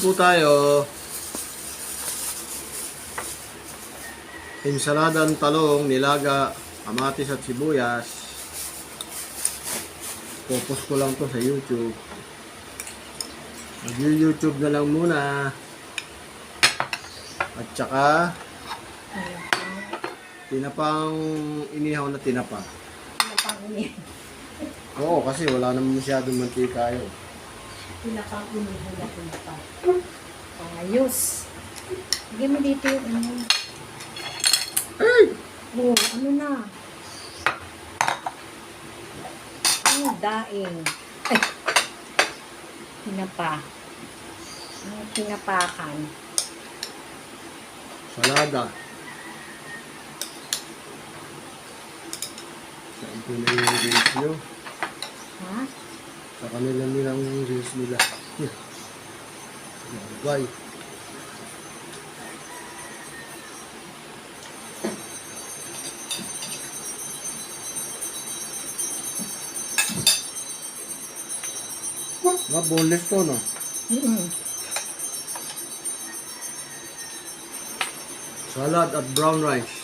Po tayo. Ensalada ng talong, nilaga, kamatis at sibuyas. Popost ko lang to sa YouTube. Mag-YouTube na lang muna. At saka tinapang inihaw na tinapa. Tinapang inihaw. Oo, kasi wala naman masyadong mantika yun. Tinapang inihaw na tinapa. Ayos. Bigyan mo dito yung ano. Ay! Oh, ano na? Ano, daing. Ay! Tinapa. Ang tinapakan. Salada. Saan po na yung reels nyo? Ha? Sa kanila nilang reels nila. Bye. Mga boneless to, no? Salad at brown rice.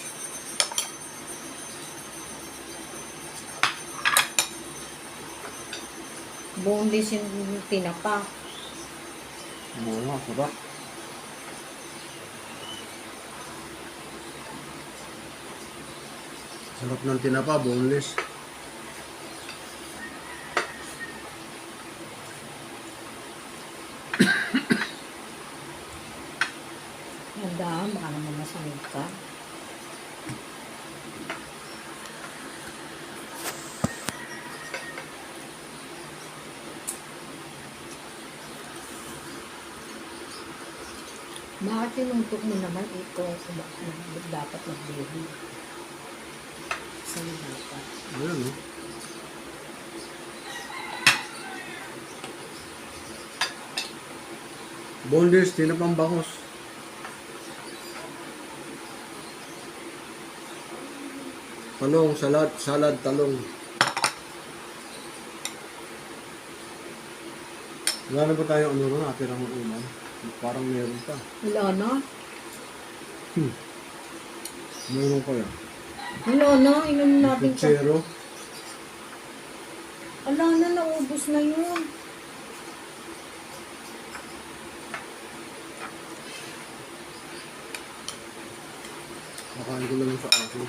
Boneless yung tinapa. Mga sarap. Sarap ng tinapa, boneless. Handa, baka naman masangit ka. Bakit tinuntok mo naman ito kung dapat mag-baby? Saan dapat? Ayan, no? Boneless, tinapang bangus. Talong, salad, talong. Wala na ba tayo ano ron, atirang ulam? Parang meron pa. Wala na? Meron pa yan. Wala na, inom natin ka. Putsero. Wala na, naubos na yun. Makain ko lang sa akin.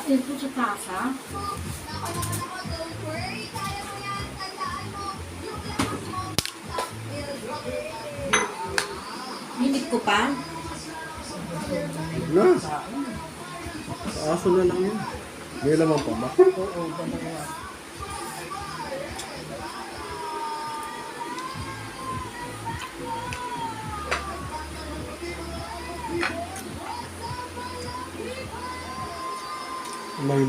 Ito sa tasa? Hinip ko pa? Na! Sa aso na lang yun. May laman pa ba? Oo, dalawa. May.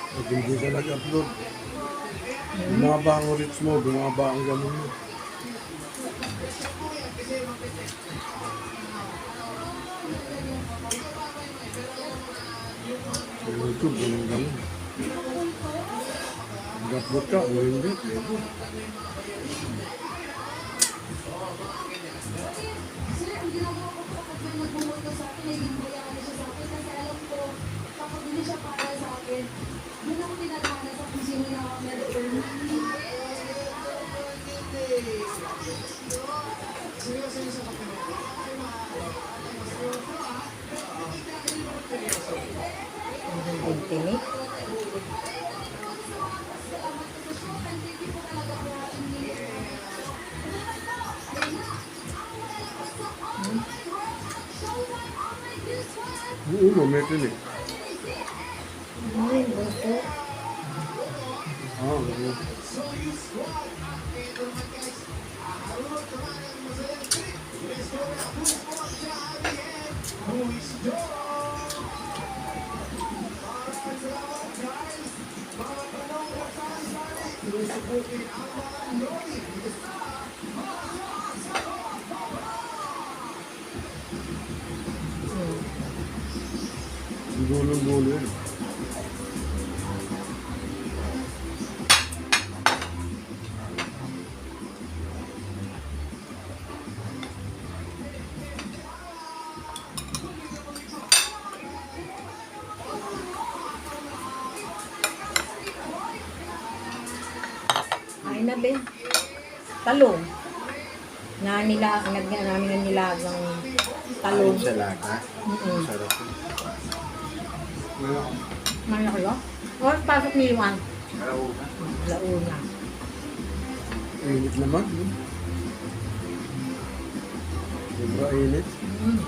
Pag hindi ka nag-upload, bumaba ang reach mo, bumaba ang gano'n mo. Sa YouTube, gano'n. Nag-upload ka o hindi, pwede. Ang tinik. Yung ulo, may tinik. Ay, buto. Gano'n. Hmm. Gulong-gulo yun. Ay na, Ben. Talong. Nagyan namin ng nilagang talong. Ayun sa laga. Mm-mm. Sarap. Ano kayo? O, pasok ni Iwan. Araw. Launa. Init naman. Sobra init. Mm.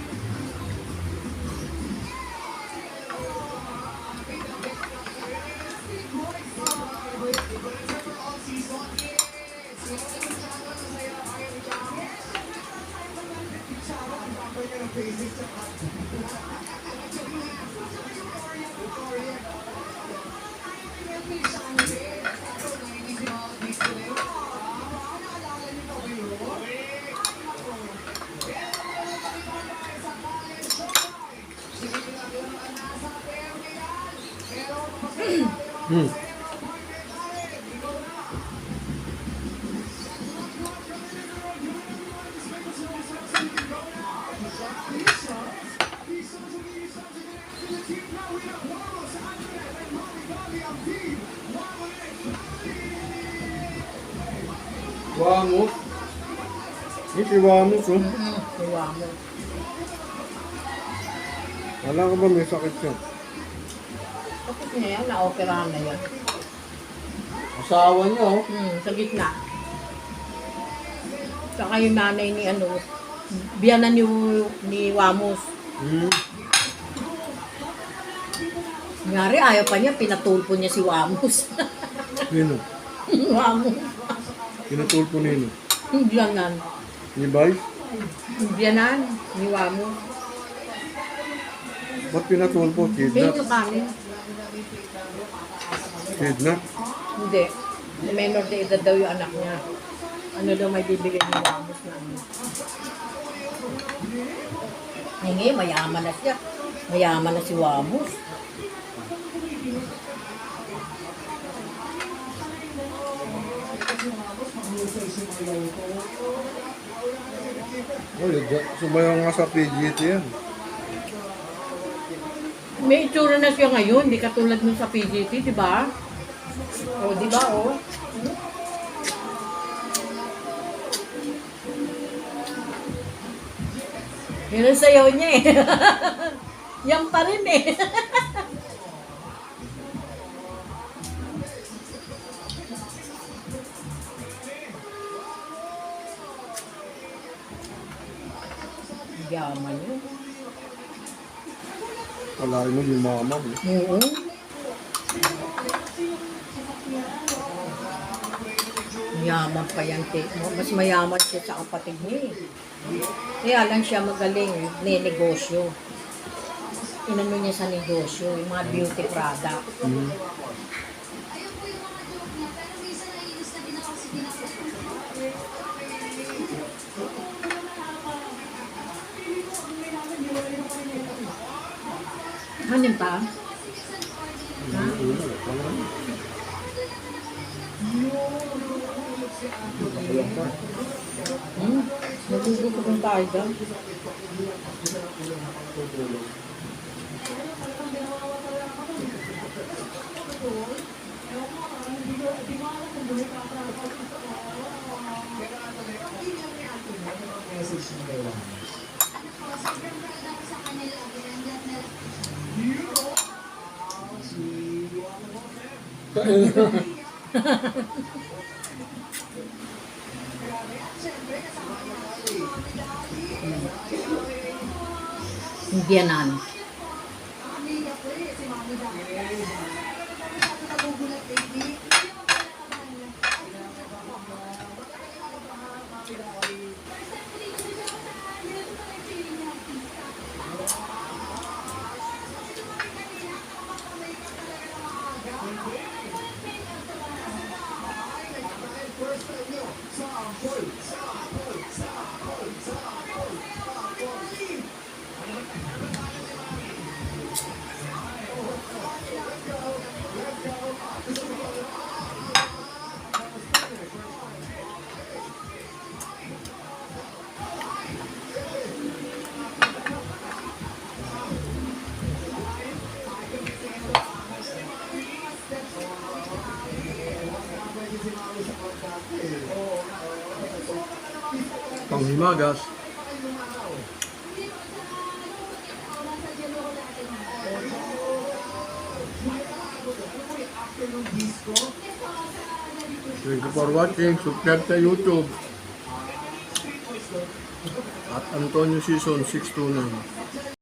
Hmm. Wamos. Ito wamos, oh. Iwan mo. Alam ko ba may sakit siya? Tapos niya yan, na-operahan na yan. Asawa niya, oh. Sa gitna. Saka yung nanay ni biyanan ni Wamos. Hmm. Nangyari, ayaw pa niya, pinatulpo niya si Wamos. Sino? Wamos. Pinatulpo nino. Biyanan. Ni Vice? Biyanan ni Wamos. Ba't pinatulpo? Ben Kidnap? yung kanin. Kidnap? Hindi. Menor de edad daw yung anak niya. Ano daw may bibigay ni Wamos na ano. Ay ngayon, mayaman na siya. Mayaman na si Wamos. Oh, sumayaw nga sa PGT yan. May itsura na siya ngayon, di katulad nung sa PGT, di ba? O, di ba, o? Yun ang sayaw niya eh. Yan pa rin eh. Yaman yun. Wala mo yung mama. Eh. Oo. Yaman pa yan, te. Mas mayaman siya sa kapatid niya eh. Kaya lang siya magaling, negosyo. Inano niya sa negosyo, yung mga beauty product. Hmm. Hanin pa? Ha? Nagugutom tayo dyan. Biyanan. panghimagas. Thank you for watching. Subscribe sa YouTube. At Antonio Season 629.